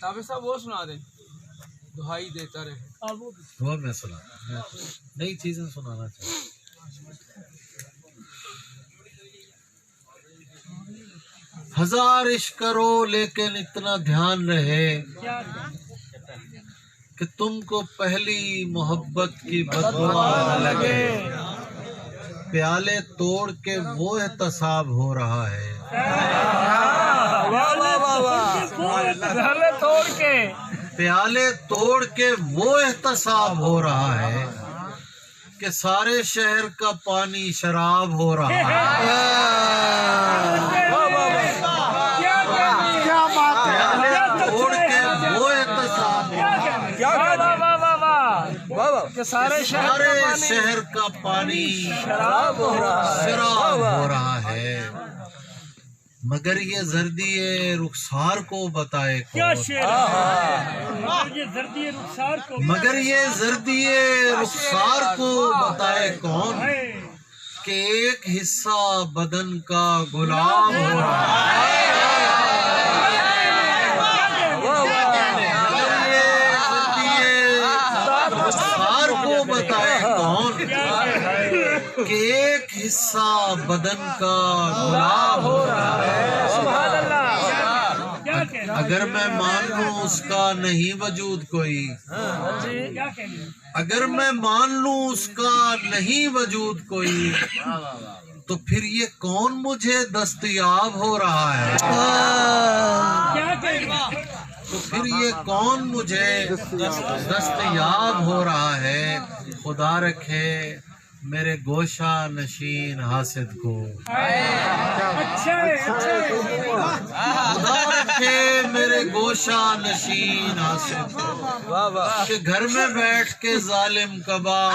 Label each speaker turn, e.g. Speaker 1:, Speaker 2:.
Speaker 1: تابع صاحب وہ سنا دیں، دہائی دیتا رہے.
Speaker 2: وہ میں سنا نئی چیزیں سنانا چاہتا ہوں. ہزار عشق کرو لیکن اتنا دھیان رہے کہ تم کو پہلی محبت کی بددعا نہ لگے. پیالے توڑ کے وہ احتساب ہو رہا ہے. پیالے توڑ کے وہ احتساب ہو رہا ہے کہ سارے شہر کا پانی شراب ہو رہا ہے. پیالے توڑ کے وہ احتساب سارے شہر کا پانی شراب ہو رہا ہے. مگر یہ زردی رخسار کو بتائے کون. مگر یہ زردی رخسار کو بتائے کون کہ ایک حصہ بدن کا غلام ہو رہا ہے. بتائے کون کہ ایک حصہ بدن کا غلام ہو رہا ہے. اگر میں مان لوں اس کا نہیں وجود کوئی، اگر میں مان لوں اس کا نہیں وجود کوئی، تو پھر یہ کون مجھے دستیاب ہو رہا ہے. تو پھر یہ کون مجھے دستیاب ہو رہا ہے. خدا رکھے میرے گوشہ نشین حاسد کو. خدا رکھے میرے گوشہ نشین حاسد کو کہ گھر میں بیٹھ کے ظالم کباب